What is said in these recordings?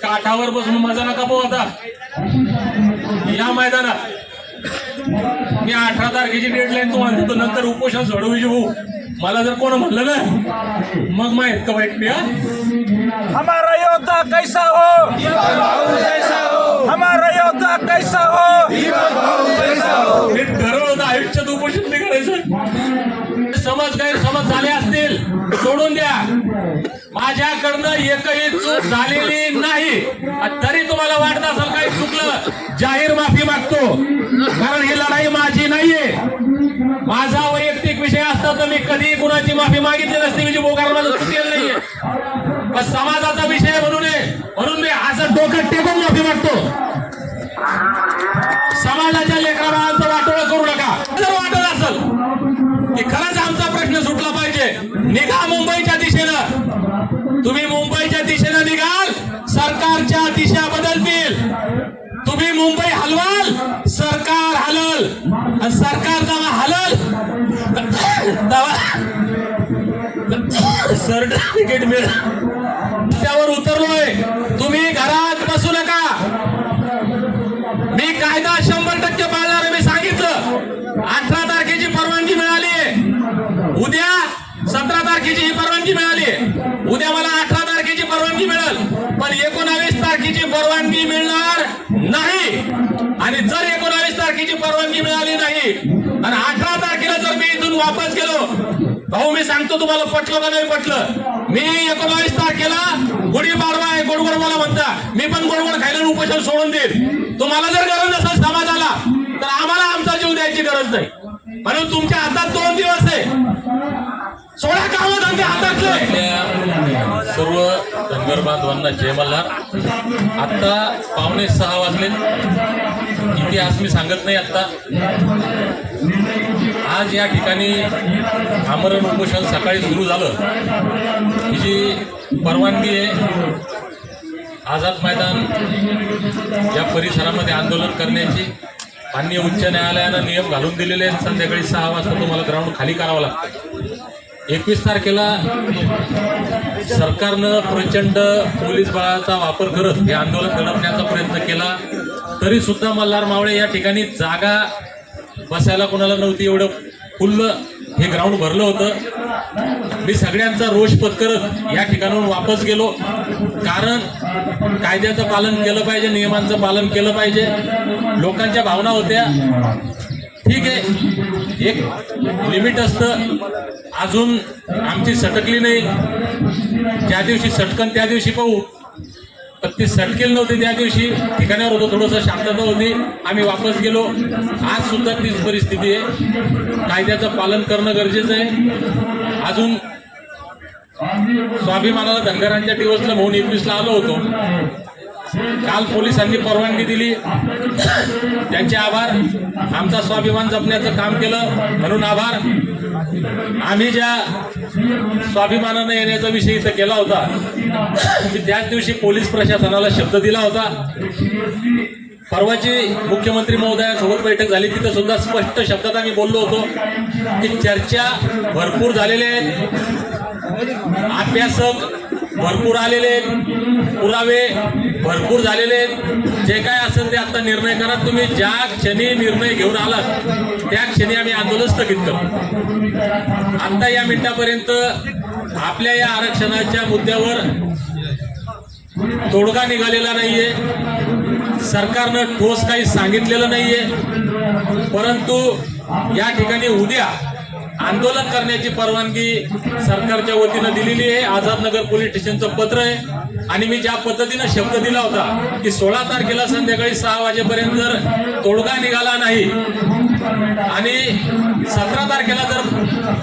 काठावर बसून मजा नका पाहू आता या मैदानात मी 18 तारखेची डेडलाईन तुम्हाला देतो, नंतर उपोषण सोडवायचे भाऊ. मला जर कोण म्हणलं ना मग माहित का वाईट मी हमारा योद्धा कैसा हो, हमारा योद्धा कैसा हो, हे ठरवलं होतं आयुष्यात उपोषण नाही करायचं. समज झाले असतील सोडून द्या. माझ्याकडनं एकही चूक झालेली नाही. तरी तुम्हाला वाटत असेल काही चुकलं, जाहीर माफी मागतो, कारण ही लढाई माझी नाहीये. माझा वैयक्तिक विषय असता तर मी कधी कुणाची माफी मागितली नसती. म्हणजे बोकार माझं चुकेल नाहीये, पण समाजाचा विषय म्हणून मी असं डोकं टेकून माफी मागतो. समाजाच्या लेकरा बाळांचं वाटोळं करू नका. जर वाटत असेल की खरंच आमचा प्रश्न सुटला पाहिजे, निघा मुंबईच्या दिशेनं. तुम्ही मुंबईच्या दिशेनं निघाल, सरकारच्या दिशा बदलतील. तुम्ही मुंबई हलवाल, सरकार हलल, आणि सरकार जेव्हा हलल तेव्हा सर्टिफिकेट मिळेल. त्यावर उतरलोय. तुम्ही घरात बसू नका. मी कायदा 100% पाळणार आहे. मी सांगितलं 18 तारखेची परवानगी मिळाली, उद्या 17 तारखेची ही परवानगी मिळाली, उद्या मला 18 तारखेची परवानगी मिळेल, पण 19 तारखेची परवानगी मिळणार नाही. आणि जर 19 तारखेची परवानगी मिळाली नाही आणि 18 तारखेला जर मी इथून वापस गेलो, भाऊ मी सांगतो तुम्हाला, पटलं का नाही पटलं, मी 19 तारखेला गुढीपाडवा आहे, गोडगोड मला म्हणता, मी पण गोडगोड खायला उपोषण सोडून देईन. तुम्हाला जर गरज नसेल समाजाला तर आम्हाला आमचा जीव द्यायची गरज नाही. म्हणून तुमच्या हातात 2 दिवस आहे, सोडा काम धंदे हातातले. सर्व धनगर बांधवांना जय मल्हार. आता 5:45 वाजले. इतिहास मी सांगत नाही आता. आज या ठिकाणी आमरण उपोषण सकाळी सुरू झालं. ही जी परवानगी आहे आझाद मैदान या परिसरामध्ये आंदोलन करण्याची, माननीय उच्च न्यायालयानं नियम घालून दिलेले आहेत. संध्याकाळी 6 वाजता तुम्हाला ग्राउंड खाली करावं लागतं. 21 तारखेला सरकारनं प्रचंड पोलीस बळाचा वापर करत हे आंदोलन दडपण्याचा प्रयत्न केला, तरी सुद्धा मल्हार मावळे या ठिकाणी जागा बसायला कोणाला नव्हती. एवढं फुल्ल हे ग्राउंड भरलं होतं. मी सगळ्यांचा रोष पत्करत या ठिकाणाहून वापस गेलो, कारण कायद्याचं पालन केलं पाहिजे, नियमांचं पालन केलं पाहिजे. लोकांच्या भावना होत्या, ठीक आहे एक लिमिट असतं, अजून आमची सटकली नाही. ज्या दिवशी सटकन त्या दिवशी पाहू, पण ती सटकेल नव्हती. त्या दिवशी ठिकाणावर होतो, थोडंसं शांतता होती, आम्ही वापस गेलो. आज सुद्धा तीच परिस्थिती आहे. कायद्याचं पालन करणं गरजेचं आहे. अजून स्वाभिमानाला धनगरांच्या दिवसला म्हणून 21ला आलो होतो. काल पोलिसांनी परवानगी दिली, त्यांचे आभार. आमचा स्वाभिमान जपण्याचं काम केलं म्हणून आभार. आम्ही ज्या स्वाभिमानानं येण्याचा विषय इथं केला होता, मी त्याच दिवशी पोलीस प्रशासनाला शब्द दिला होता. परवाची मुख्यमंत्री महोदयासोबत बैठक झाली, तिथं सुद्धा स्पष्ट शब्दात आम्ही बोललो होतो की चर्चा भरपूर झालेले आहेत, अभ्यासक भरपूर आलेले आहेत, पुरावे भरपूर झालेले आहेत. जे काय असेल ते आता निर्णय करा. तुम्ही ज्या क्षणी निर्णय घेऊन आलात त्या क्षणी आम्ही आंदोलन स्थगित करू. आता या मिनिटापर्यंत आपल्या या आरक्षणाच्या मुद्द्यावर तोडगा निघालेला नाहीये. सरकारनं ठोस काही सांगितलेलं नाहीये, परंतु या ठिकाणी उद्या आंदोलन करण्याची परवानगी सरकारच्या वतीनं दिलेली आहे. आझादनगर पोलीस स्टेशनचं पत्र आहे. आणि मी ज्या पद्धतीनं शब्द दिला होता की 16 तारखेला संध्याकाळी 6 वाजेपर्यंत जर तोडगा निघाला नाही आणि 17 तारखेला जर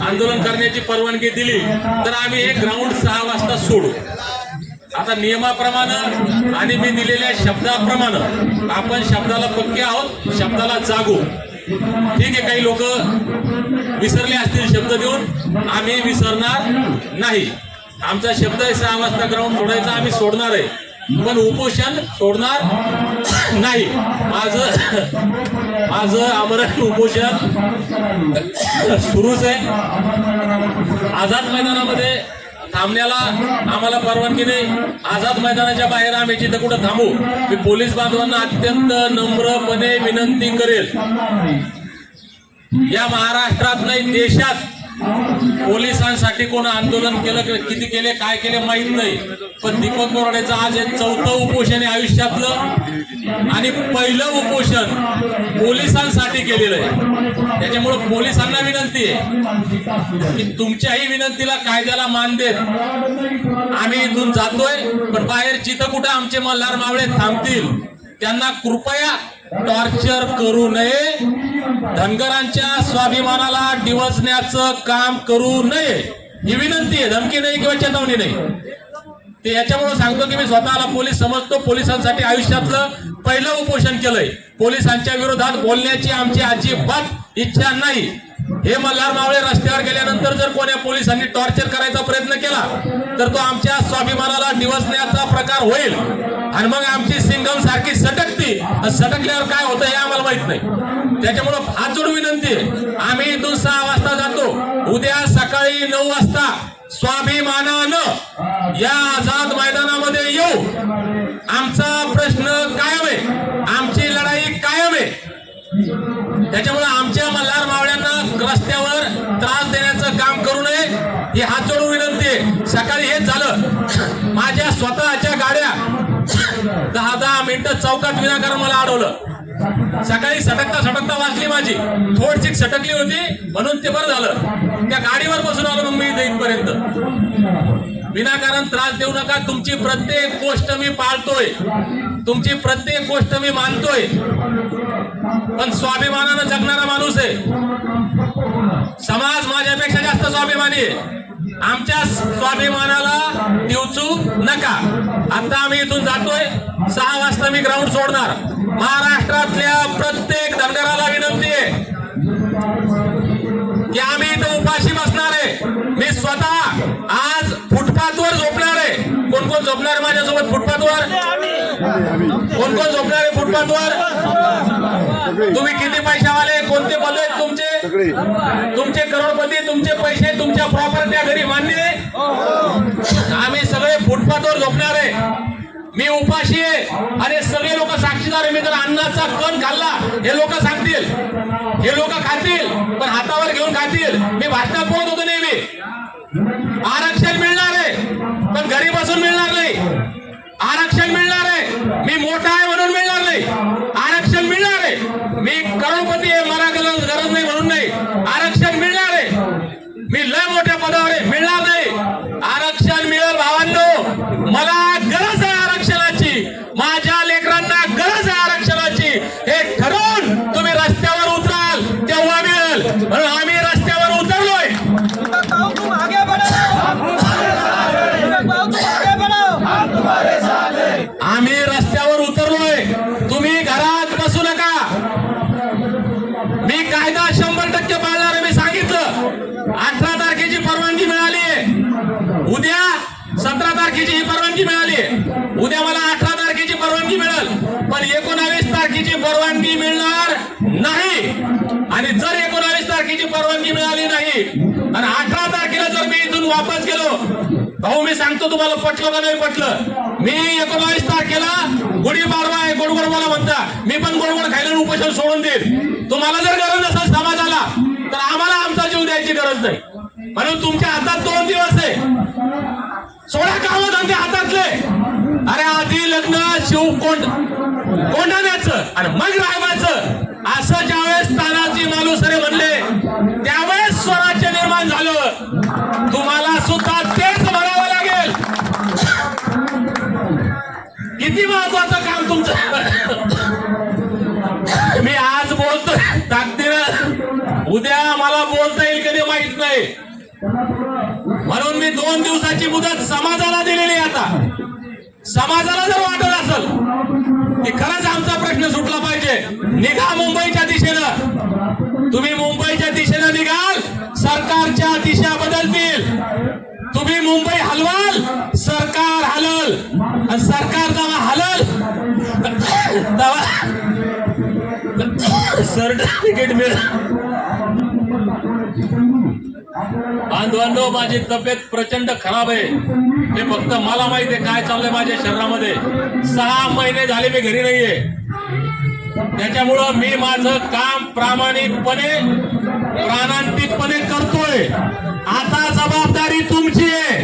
आंदोलन करण्याची परवानगी दिली तर आम्ही हे ग्राउंड 6 वाजता सोडू. आता नियमाप्रमाणे आणि मी दिलेल्या शब्दाप्रमाणे आपण शब्दाला पक्के आहोत, शब्दाला जागू. ठीक आहे, काही लोक विसरले असतील शब्द देऊन, आम्ही विसरणार नाही. आमचा शब्द आहे 6 वाजता ग्राउंड सोडायचा, आम्ही सोडणार आहे, पण उपोषण सोडणार नाही. माझं आमरण उपोषण सुरूच आहे. आझाद मैदानामध्ये थांबण्याला आम्हाला परवानगी नाही. आझाद मैदानाच्या बाहेर आम्ही जिथं कुठं थांबू. मी पोलीस बांधवांना अत्यंत नम्रपणे विनंती करेल, या महाराष्ट्रात नाही देशात पोलिसांसाठी कोण आंदोलन केलं, किती केले, काय केले माहित नाही, पण दीपक बोराडेचं आज हे 4थं उपोषण आहे आयुष्यातलं आणि पहिलं उपोषण पोलिसांसाठी केलेलं आहे. त्याच्यामुळे पोलिसांना विनंती आहे की तुमच्याही विनंतीला कायद्याला मान देत आम्ही इथून जातोय, पण बाहेर जिथं कुठं आमचे मल्हार मावळे थांबतील त्यांना कृपया टॉर्चर करू नये, धनगरांच्या स्वाभिमानाला डिवचण्याचं काम करू नये ही विनंती आहे. धमकी नाही किंवा चेतावणी नाही. ते याच्यामुळे सांगतो की मी स्वतःला पोलीस समजतो. पोलिसांसाठी आयुष्यातलं पहिलं उपोषण केलंय. पोलिसांच्या विरोधात बोलण्याची आमची अजिबात इच्छा नाही. हे मल्हार मावळे रस्त्यावर गेल्यानंतर जर कोण्या पोलिसांनी टॉर्चर करायचा प्रयत्न केला तर तो आमच्या स्वाभिमानाला डिवचण्याचा प्रकार होईल आणि मग आमची सिंगम सारखी सटकती. सटकल्यावर काय होतं हे आम्हाला माहित नाही. त्याच्यामुळे हात जोडून विनंती आहे, आम्ही इथून 6 वाजता जातो. उद्या सकाळी 9 वाजता स्वाभिमानानं या आझाद मैदानामध्ये येऊ. आमचा प्रश्न कायम आहे, आमची लढाई कायम आहे. त्याच्यामुळे आमच्या मल्हार मावळ्यांना रस्त्यावर त्रास देण्याचं काम करू नये ही हात जोडून विनंती आहे. सकाळी हेच झालं, माझ्या स्वतःच्या गाड्या 10-10 मिनिटं चौकात विनाकारण मला अडवलं. सकाळी सटकता वाजली माझी, थोडीशी सटकली होती म्हणून ते बरं झालं. त्या गाडीवर बसून आलो मग मी इथे इथपर्यंत. विनाकारण त्रास देऊ नका. तुमची प्रत्येक गोष्ट मी पाळतोय, तुमची प्रत्येक गोष्ट मी मानतोय, पण स्वाभिमानानं जगणारा माणूस आहे. समाज माझ्यापेक्षा जास्त स्वाभिमानी आहे. आमच्या स्वाभिमानाला दिवचू नका. आता आम्ही इथून जातोय. 6 वाजता मी ग्राउंड सोडणार. महाराष्ट्रातल्या प्रत्येक धनगराला विनंती आहे की आम्ही इथं उपाशी बसणार आहे. मी स्वतः आज फुटपाथवर झोपणार आहे. कोण कोण झोपणार आहे माझ्यासोबत फुटपाथवर? कोण कोण झोपणार आहे फुटपाथवर? तुम्ही किती पैशावाले, कोणते पद आहेत तुमचे? तुमचे करोडपती, तुमचे पैसे, तुमच्या प्रॉपर्ट्या घरी मान्य आहे? आम्ही सगळे फुटपाथवर झोपणार आहे. मी उपाशी आहे आणि सगळे लोक साक्षीदार आहे. मी जर अन्नाचा कण खाल्ला हे लोक सांगतील, हे लोक खातील, पण हातावर घेऊन खातील. मी भाषणात बोलत होतो नेहमी, आरक्षण मिळणार आहे पण घरी बसून मिळणार नाही. आरक्षण मिळणार आहे, मी मोठा आहे म्हणून मिळणार नाही. आरक्षण मिळणार आहे, मी करोडपती आहे मला गरज नाही म्हणून नाही. आरक्षण मिळणार आहे, मी लय मोठ्या पदावर आहे, मिळणार नाही. आरक्षण मिळेल भावांनो, मला गरज आहे आरक्षणाची, माझ्या लेकरांना गरज आहे आरक्षणाची. हे ठरवून तुम्ही रस्त्यावर उतराल तेव्हा मिळेल. म्हणून आम्ही रस्त्यावर उतरलोय. आम्ही रस्त्यावर उतरलोय. तुम्ही घरात बसू नका. मी कायदा 100% पाळणार आहे. मी सांगितलं 18 तारखेची परवानगी मिळाली आहे. उद्या 17 तारखेची ही परवानगी मिळाली आहे. उद्या मला 18 तारखेची परवानगी मिळेल, पण 19 तारखेची परवानगी मिळणार नाही. आणि जर 19 तारखेची परवानगी मिळाली नाही आणि 18 तारखेला जर मी इथून वापस गेलो, भाऊ मी सांगतो तुम्हाला, पटलं का नाही पटलं, मी 19 तारखेला गुढीपाडवा आहे, गोड गोड मला म्हणता, मी पण गोड गोड खायला उपोषण सोडून देईल. तुम्हाला जर गरज नसेल समाजाला तर आम्हाला आमचा जीव द्यायची गरज नाही. म्हणून तुमच्या हातात 2 दिवस आहे. सोडा कामं धंदे हातातले. अरे आधी लग्न कोंडाण्याचं आणि मग राहायचं असं ज्यावेळेस तानाजी मालुसरे म्हणले त्यावेळेस स्वराज्य निर्माण झालं. तुम्हाला सुद्धा तेच म्हणावं लागेल. किती महत्वाचं काम तुमचं. मी आज बोलतोय ताकदीनं, उद्या मला बोलता येईल कधी माहित नाही. म्हणून मी 2 दिवसाची मुदत समाजाला दिलेली. आता समाजाला जर वाटत असेल की खरंच आमचा प्रश्न सुटला पाहिजे, निघा मुंबईच्या दिशेनं. तुम्ही मुंबईच्या दिशेनं निघाल, सरकारच्या दिशा बदलतील. तुम्ही मुंबई हलवाल, सरकार हलल. आणि सरकार जेव्हा हलल तेव्हा सर्टिफिकेट मिळेल. बांधवांनो, माझी तब्येत प्रचंड खराब आहे. हे फक्त मला माहिती आहे काय चाललंय माझ्या शरीरामध्ये. 6 महिने झाले मी घरी नाहीये. त्याच्यामुळं मी माझं काम प्रामाणिकपणे प्राणांतिकपणे करतोय. आता जबाबदारी तुमची आहे.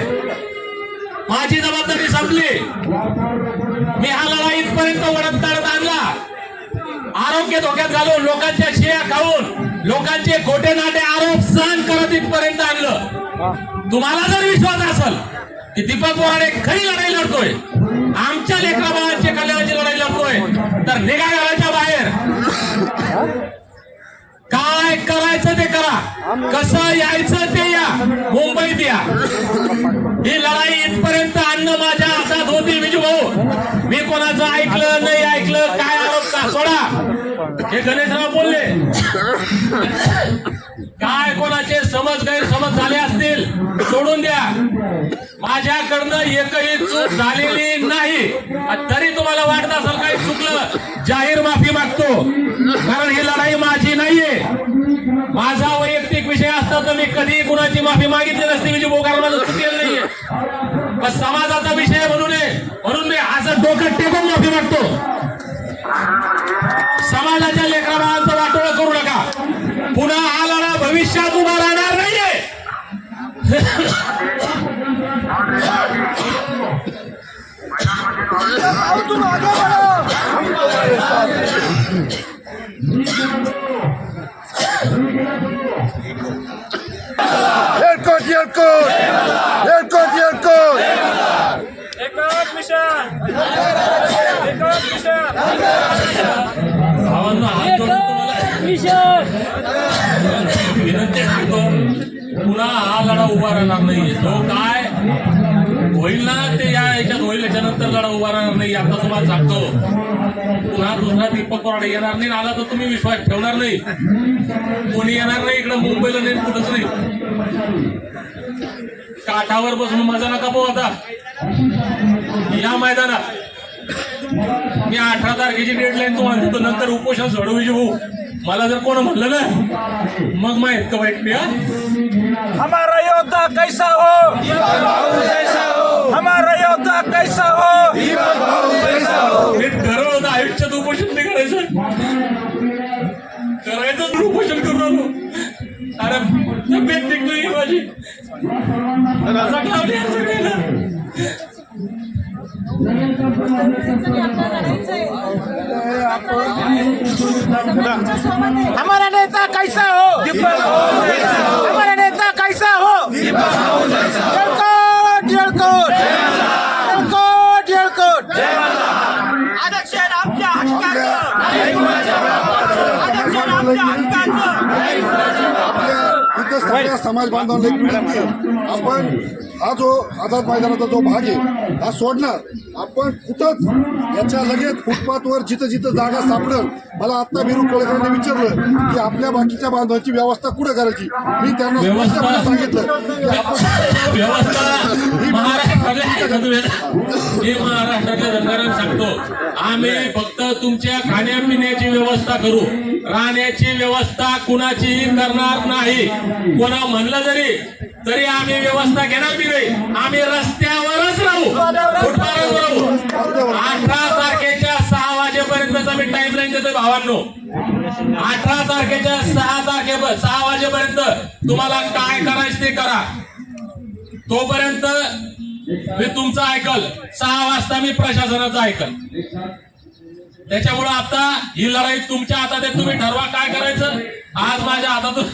माझी जबाबदारी संपली. मी हा लढा इथपर्यंत वडत आणला. आरोग्य धोक्यात घालून, लोकांच्या शिया खाऊन, लोकांचे खोटे नाटे आरोप सहन करत इथपर्यंत आणलं. तुम्हाला जर विश्वास असेल की दीपक बोराडे खरी लढाई लढतोय, आमच्या लेकरा बाळांच्या कल्याणाची लढाई लढतोय, तर निघा घराच्या बाहेर. काय करायचं ते करा, कसं यायचं ते या, मुंबईत या. ही लढाई इथपर्यंत आणणं माझ्या हातात होती. विजूभाऊ, मी कोणाचं ऐकलं नाही ऐकलं काय आरोप का सोडा. हे गणेशराव बोलले, काय कोणाचे गैरसमज झाले असतील सोडून द्या. माझ्याकडनं एकही चूक झालेली नाही. तरी तुम्हाला वाटत असेल काही चुकलं, जाहीर माफी मागतो. कारण ही लढाई माझी नाहीये. माझा वैयक्तिक विषय असता तर मी कधी कुणाची माफी मागितली नसती. विजय बोकार माझं चुकेल नाहीये. पण समाजाचा विषय म्हणून मी असं डोकं टेकून माफी मागतो. समाजाच्या लेकराबाळांचं वाटोळं करू नका. पुन्हा हा लढा भविष्यात उभा राहणार नाहीये. तुम आगे बढ़ो. एकच मिशन. भावांनो, हात जोडून तुम्हाला विनंती करतो, पुन्हा हा लढा उभा राहणार नाही. जो काय होईल ना ते या याच्यात होईल. याच्यानंतर लढा उभा राहणार नाही. आता तुम्हाला सांगतो, पुन्हा दुसरा दीपक बोराडे येणार नाही. आला तर तुम्ही विश्वास ठेवणार नाही. कोणी येणार नाही इकडं मुंबईला नाही, कुठंच नाही. काठावर बसून मजा नका पाहू. आता या मैदानात मी 18 तारखेची डेडलाईन तुम्हाला देतो. नंतर उपोषण सोडवू भाऊ. मला जर कोण म्हणलं ना मग माहित का वाईट मी. हमारा योद्धा कैसा हो, हमारा योद्धा कैसा हो. हे ठरवलं आयुष्यात उपोषण नाही करायचं तर उपोषण करू नको. अरे तब्येत ठीक नाही माझी. हमारा नेता कैसा हो, हमारा नेता कैसा हो. जळकोट. आरक्षण आमच्या हक्काचं. आरक्षण आमच्या हक्काचं. सगळ्या समाज बांधवांना एक विनंती आहे. आपण हा जो आझाद मैदानाचा जो भाग आहे हा सोडणार. आपण कुठंच याच्या लगेच फुटपाथवर जिथं जिथं जागा सापडेल. मला आत्ता बिरू कोळेकरांनी विचारलं की आपल्या बाकीच्या बांधवांची व्यवस्था कुठं करायची. मी त्यांना स्पष्टपणे सांगितलं की आपण महाराष्ट्रातल्या जनतेला सांगतो, आम्ही फक्त तुमच्या खाण्यापिण्याची व्यवस्था करू. राहण्याची व्यवस्था कुणाचीही करणार नाही. कोणा म्हणलं तरी आम्ही व्यवस्था घेणार बी नाही. आम्ही रस्त्यावरच राहू, फुटपाथवर राहू. 18 तारखेच्या 6 वाजेपर्यंतचा मी टाइमलाईन देतोय भावांनो. 18 तारखेच्या 6 वाजेपर्यंत तुम्हाला काय करायचं ते करा. तोपर्यंत मी तुमचं ऐकल. 6 वाजता मी प्रशासनाचं ऐकल. त्याच्यामुळे आता ही लढाई तुमच्या हातात आहे. तुम्ही ठरवा काय करायचं. आज माझ्या हातातून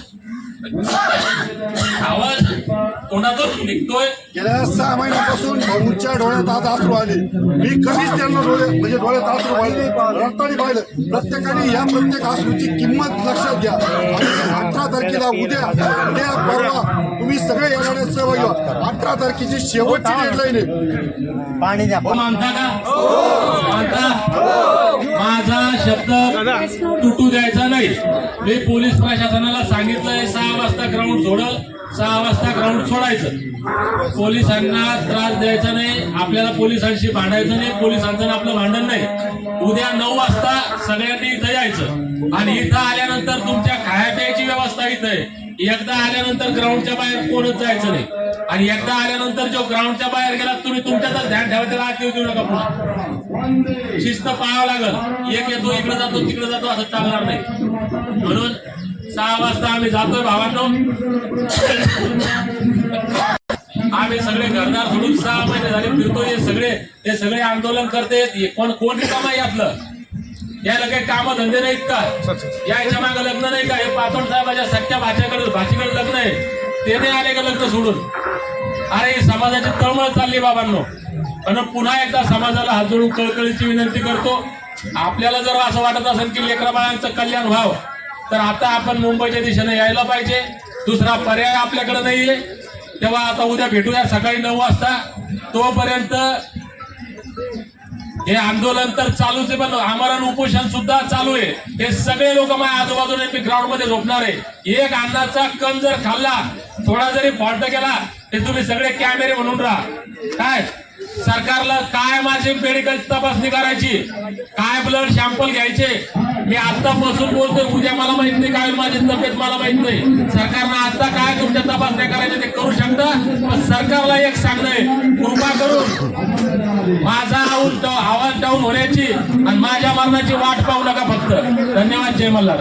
आवाज तोंडातून निघतोय. गेल्या 6 महिन्यापासून भाऊंच्या डोळ्यात आज अश्रू आले. मी कधीच त्यांना डोळ्यात अश्रू पाहिले, रक्ताने पाहिलं. प्रत्येकाने या प्रत्येक अश्रूची किंमत लक्षात घ्या. 18 तारखेला उद्या परवा तुम्ही सगळे या लढ्यात सहभागी व्हा. 18 तारखेची शेवटची डेडलाईन आहे. मानता का? मानता माझा शब्द तुटू द्यायचा नाही. मी पोलीस प्रशासनाला सांगितलंय 6 वाजता ग्राउंड सोडल, 6 वाजता ग्राउंड सोडायचं. पोलिसांना त्रास द्यायचा नाही, आपल्याला पोलिसांशी भांडायचं नाही, पोलिसांचं आपलं भांडण नाही. उद्या 9 वाजता सगळ्यांनी इथं यायचं आणि इथं आल्यानंतर तुमच्या खाया प्यायची व्यवस्था इथं आहे. एकदा आल्यानंतर ग्राउंडच्या बाहेर कोणच जायचं नाही आणि एकदा आल्यानंतर जो ग्राउंडच्या बाहेर गेला तुम्ही तुमच्यातच ध्यान ठेवा, त्याला आत येऊ देऊ नका. पुन्हा शिस्त पाळावं लागल. एक येतो इकडे जातो तिकडे जातो असं चालणार नाही. म्हणून 6 वाजता आम्ही जातोय भावांनो. आम्ही सगळे घरदार सोडून 6 महिने झाले फिरतोय. हे सगळे आंदोलन करते. कोण रिकामा यातलं याला काही काम धंदे नाहीत का? याच्या मागे लग्न नाही का? हे पाटोड साहेबाच्या सख्या भाचीकडे लग्न आहे, ते नाही आले का लग्न सोडून? अरे ही समाजाची तळमळ चालली बाबांनो. पण पुन्हा एकदा समाजाला हात जोडून कळकळीची विनंती करतो. आपल्याला जर असं वाटत असेल की लेकरा बाळांचं कल्याण व्हावं तर आता आपण मुंबईच्या दिशेने यायला पाहिजे. दुसरा पर्याय आपल्याकडे नाहीये. तेव्हा आता उद्या भेटूया सकाळी 9 वाजता. तोपर्यंत हे आंदोलन तर चालूच आहे, पण आमरण उपोषण सुद्धा चालू आहे. हे सगळे लोक माझ्या आजूबाजूने मी ग्राउंड मध्ये झोपणार आहे. एक अन्नाचा कण जर खाल्ला, थोडा जरी फॉल्ट केला, ते तुम्ही सगळे कॅमेरे म्हणून राहा. काय सरकारला काय माझी मेडिकल तपासणी करायची, काय ब्लड सॅम्पल घ्यायचे, मी आता बसून बोलतोय. उद्या मला माहित नाही काय माझी तब्येत, मला माहित नाही. सरकारनं आता काय तुमच्या तपासण्या करायच्या ते करू शकता. पण सरकारला एक सांगणं, कृपा करून माझा आवाज डाऊन होण्याची आणि माझ्या मरणाची वाट पाहू नका फक्त. धन्यवाद. जय मल्हार.